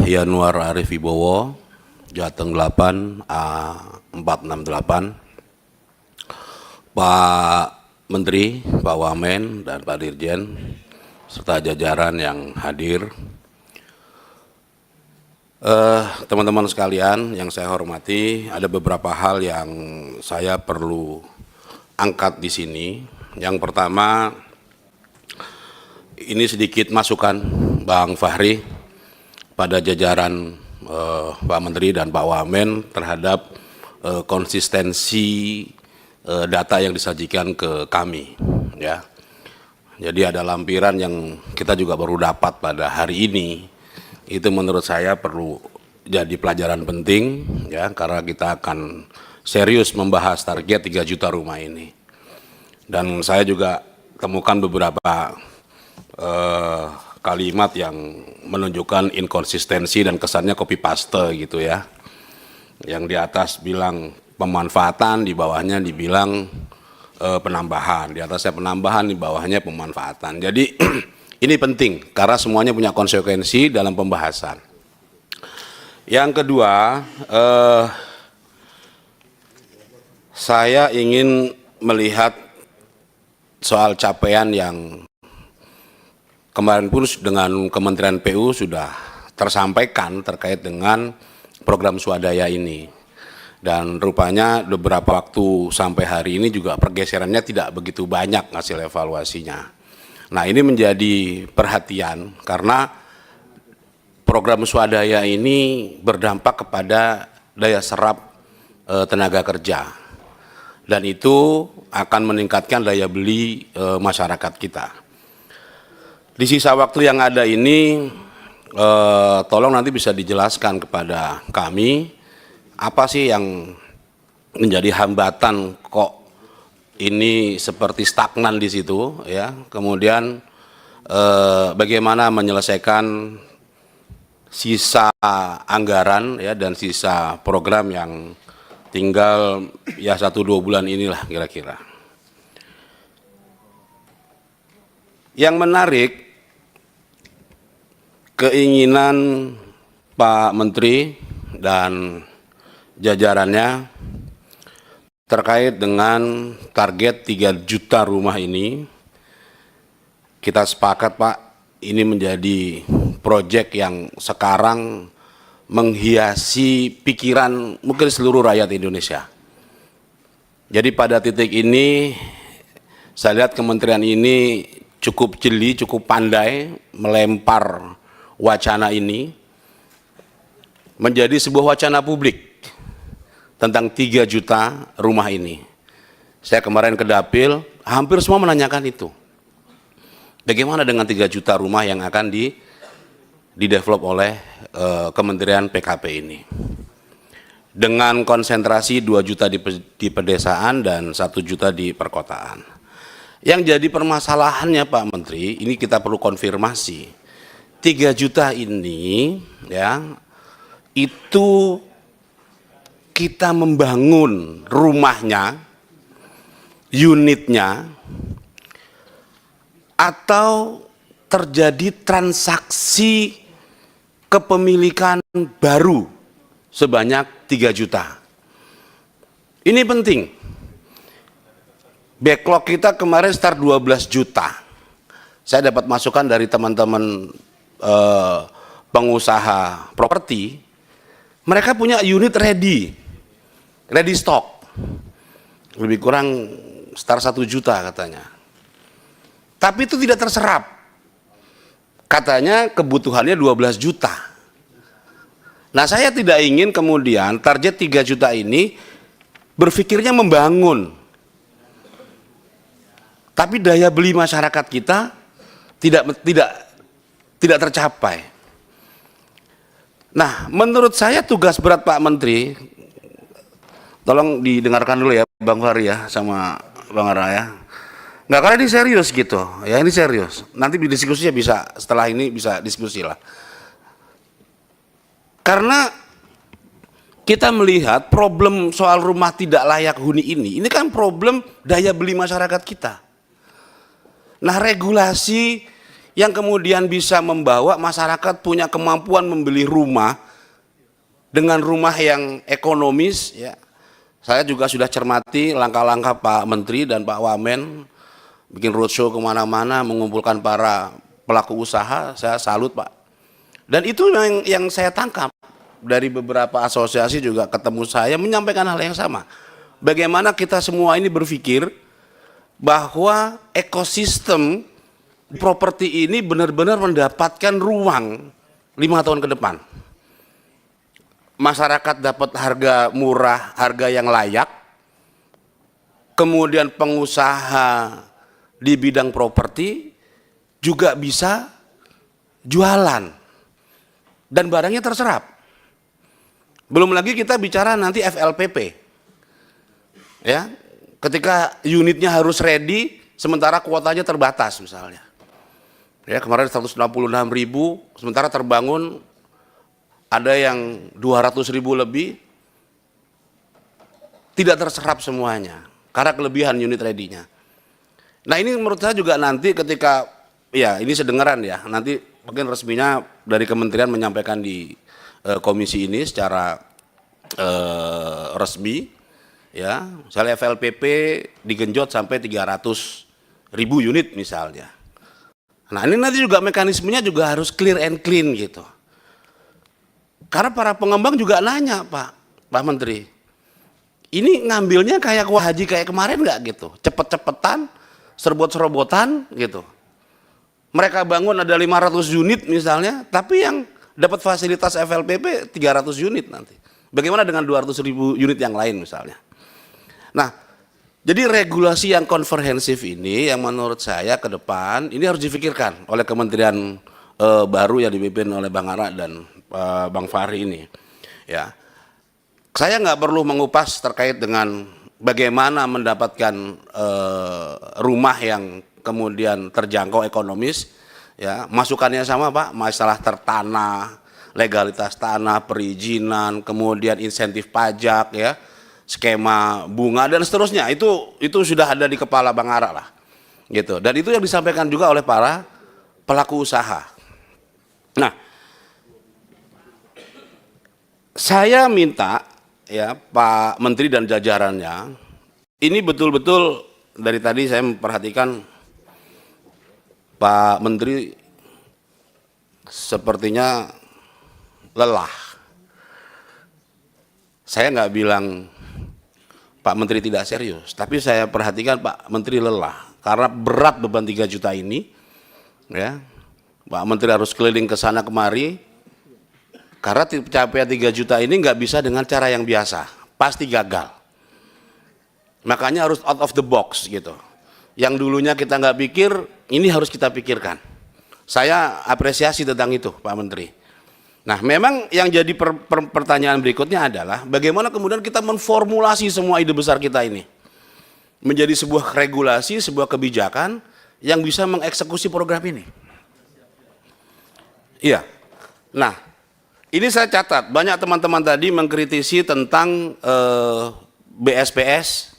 Yanuar Arif Wibowo, Jateng 8 A468. Pak Menteri, Pak Wamen, dan Pak Dirjen, serta jajaran yang hadir. Teman-teman sekalian yang saya hormati, ada beberapa hal yang saya perlu angkat di sini. Yang pertama, ini sedikit masukan Bang Fahri pada jajaran Pak Menteri dan Pak Wamen terhadap konsistensi data yang disajikan ke kami, ya. Jadi ada lampiran yang kita juga baru dapat pada hari ini. Itu menurut saya perlu jadi pelajaran penting, ya, karena kita akan serius membahas target 3 juta rumah ini. Dan saya juga temukan beberapa kalimat yang menunjukkan inkonsistensi dan kesannya copy paste gitu, ya. Yang di atas bilang pemanfaatan, di bawahnya dibilang penambahan, di atasnya penambahan, di bawahnya pemanfaatan. Jadi ini penting karena semuanya punya konsekuensi dalam pembahasan. Yang kedua, saya ingin melihat soal capaian yang kemarin pun dengan Kementerian PU sudah tersampaikan terkait dengan program swadaya ini. Dan rupanya beberapa waktu sampai hari ini juga pergeserannya tidak begitu banyak hasil evaluasinya. Nah, ini menjadi perhatian karena program swadaya ini berdampak kepada daya serap tenaga kerja. Dan itu akan meningkatkan daya beli masyarakat kita. Di sisa waktu yang ada ini, tolong nanti bisa dijelaskan kepada kami, apa sih yang menjadi hambatan kok ini seperti stagnan di situ, ya. Kemudian bagaimana menyelesaikan sisa anggaran, ya, dan sisa program yang tinggal ya 1-2 bulan inilah kira-kira. Yang menarik, keinginan Pak Menteri dan jajarannya terkait dengan target 3 juta rumah ini. Kita sepakat, Pak, ini menjadi proyek yang sekarang menghiasi pikiran mungkin seluruh rakyat Indonesia. Jadi pada titik ini saya lihat kementerian ini cukup jeli, cukup pandai melempar wacana ini menjadi sebuah wacana publik tentang 3 juta rumah ini. Saya kemarin ke Dapil, hampir semua menanyakan itu. Bagaimana dengan 3 juta rumah yang akan didevelop oleh Kementerian PKP ini? Dengan konsentrasi 2 juta di pedesaan dan 1 juta di perkotaan. Yang jadi permasalahannya, Pak Menteri, ini kita perlu konfirmasi. 3 juta ini, ya, itu kita membangun rumahnya, unitnya, atau terjadi transaksi kepemilikan baru sebanyak 3 juta. Ini penting. Backlog kita kemarin start 12 juta. Saya dapat masukan dari teman-teman pengusaha properti, mereka punya unit ready stock, lebih kurang start 1 juta katanya. Tapi itu tidak terserap. Katanya kebutuhannya 12 juta. Nah, saya tidak ingin kemudian target 3 juta ini berpikirnya membangun. Tapi daya beli masyarakat kita tidak tercapai. Nah, menurut saya tugas berat Pak Menteri, tolong didengarkan dulu ya Bang Fahri ya sama Bang Ara ya. Nggak, karena ini serius gitu, ya, ini serius. Nanti diskusinya bisa, setelah ini bisa diskusi lah. Karena kita melihat problem soal rumah tidak layak huni ini kan problem daya beli masyarakat kita. Nah, regulasi yang kemudian bisa membawa masyarakat punya kemampuan membeli rumah dengan rumah yang ekonomis, ya. Saya juga sudah cermati langkah-langkah Pak Menteri dan Pak Wamen bikin roadshow kemana-mana, mengumpulkan para pelaku usaha. Saya salut, Pak. Dan itu yang saya tangkap dari beberapa asosiasi juga ketemu saya menyampaikan hal yang sama. Bagaimana kita semua ini berpikir bahwa ekosistem properti ini benar-benar mendapatkan ruang 5 tahun ke depan. Masyarakat dapat harga murah, harga yang layak, kemudian pengusaha di bidang properti juga bisa jualan dan barangnya terserap. Belum lagi kita bicara nanti FLPP, ya, ketika unitnya harus ready sementara kuotanya terbatas misalnya, ya, kemarin 166.000 sementara terbangun ada yang 200.000 lebih, tidak terserap semuanya karena kelebihan unit ready-nya. Nah, ini menurut saya juga nanti ketika, ya ini sedengaran ya, nanti mungkin resminya dari kementerian menyampaikan di komisi ini secara resmi, ya, misalnya FLPP digenjot sampai 300.000 unit misalnya. Nah, ini nanti juga mekanismenya juga harus clear and clean gitu. Karena para pengembang juga nanya, Pak Menteri, ini ngambilnya kayak haji kayak kemarin nggak gitu, cepet-cepetan, serobot-serobotan gitu. Mereka bangun ada 500 unit misalnya, tapi yang dapat fasilitas FLPP 300 unit nanti. Bagaimana dengan 200.000 unit yang lain misalnya? Nah, jadi regulasi yang komprehensif ini yang menurut saya ke depan ini harus difikirkan oleh kementerian baru yang dipimpin oleh Bang Ara dan Bang Fahri ini, ya. Saya nggak perlu mengupas terkait dengan bagaimana mendapatkan rumah yang kemudian terjangkau ekonomis, ya. Masukannya sama, Pak, masalah tertanah, legalitas tanah, perizinan, kemudian insentif pajak, ya, skema bunga dan seterusnya. Itu sudah ada di kepala Bang Ara lah, gitu. Dan itu yang disampaikan juga oleh para pelaku usaha. Nah, saya minta, ya, Pak Menteri dan jajarannya ini betul-betul dari tadi saya memperhatikan Pak Menteri sepertinya lelah. Saya nggak bilang Pak Menteri tidak serius, tapi saya perhatikan Pak Menteri lelah karena berat beban 3 juta ini, ya. Pak Menteri harus keliling ke sana kemari. Karena pencapaian 3 juta ini nggak bisa dengan cara yang biasa, pasti gagal. Makanya harus out of the box gitu. Yang dulunya kita nggak pikir, ini harus kita pikirkan. Saya apresiasi tentang itu, Pak Menteri. Nah, memang yang jadi pertanyaan berikutnya adalah bagaimana kemudian kita menformulasi semua ide besar kita ini menjadi sebuah regulasi, sebuah kebijakan yang bisa mengeksekusi program ini. Iya. Nah, ini saya catat, banyak teman-teman tadi mengkritisi tentang BSPS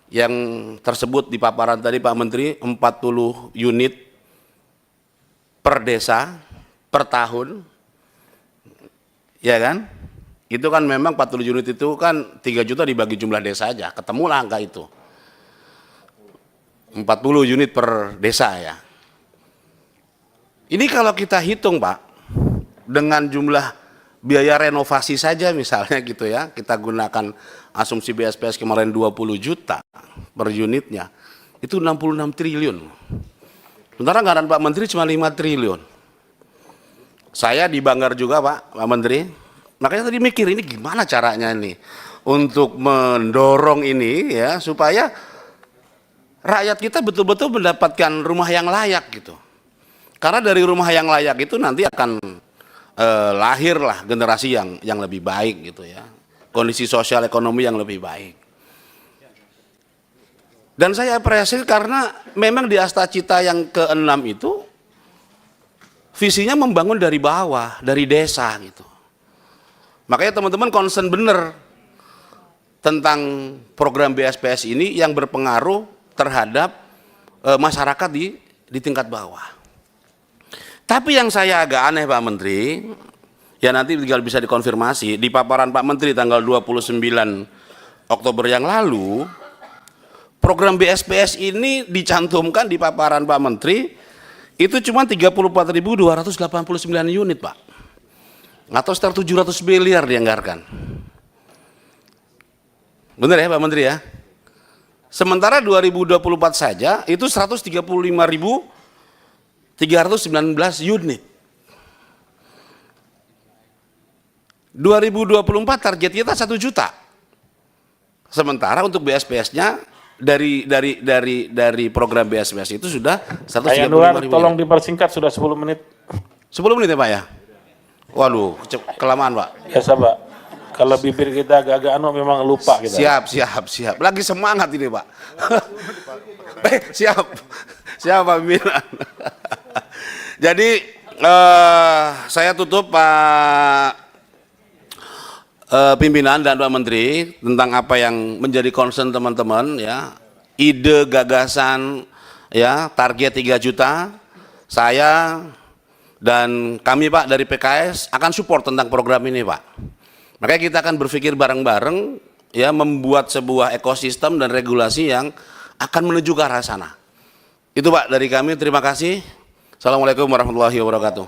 yang tersebut di paparan tadi Pak Menteri, 40 unit per desa per tahun, ya kan? Itu kan memang 40 unit itu kan 3 juta dibagi jumlah desa aja, ketemulah angka itu. 40 unit per desa, ya. Ini kalau kita hitung, Pak, dengan jumlah biaya renovasi saja misalnya gitu, ya, kita gunakan asumsi BSPS kemarin 20 juta per unitnya, itu 66 triliun. Sementara anggaran Pak Menteri cuma 5 triliun. Saya di Banggar juga, Pak Menteri, makanya tadi mikir ini gimana caranya nih untuk mendorong ini, ya, supaya rakyat kita betul-betul mendapatkan rumah yang layak gitu. Karena dari rumah yang layak itu nanti akan lahirlah generasi yang lebih baik gitu, ya, kondisi sosial ekonomi yang lebih baik. Dan saya apresiasi karena memang di Astacita yang ke-6 itu visinya membangun dari bawah, dari desa gitu. Makanya teman-teman concern bener tentang program BSPS ini yang berpengaruh terhadap masyarakat di tingkat bawah. Tapi yang saya agak aneh Pak Menteri, ya nanti tinggal bisa dikonfirmasi, di paparan Pak Menteri tanggal 29 Oktober yang lalu, program BSPS ini dicantumkan di paparan Pak Menteri, itu cuma 34.289 unit Pak. Atau sekitar 700 miliar dianggarkan. Benar ya Pak Menteri ya? Sementara 2024 saja itu 135.319 unit. 2024 target kita 1 juta. Sementara untuk BSPS-nya dari program BSPS itu sudah 135.000. Tolong dipersingkat, sudah 10 menit. 10 menit ya Pak ya? Waduh, kelamaan Pak. Biasa Pak. Kalau bibir kita agak-agak memang lupa kita. Siap. Lagi semangat ini Pak. Siap Pak pimpinan. Jadi saya tutup Pak pimpinan dan Pak Menteri tentang apa yang menjadi concern teman-teman ya, ide gagasan ya, target 3 juta, saya dan kami Pak dari PKS akan support tentang program ini Pak. Makanya kita akan berpikir bareng-bareng ya, membuat sebuah ekosistem dan regulasi yang akan menuju ke arah sana. Itu Pak dari kami, terima kasih. Assalamualaikum warahmatullahi wabarakatuh.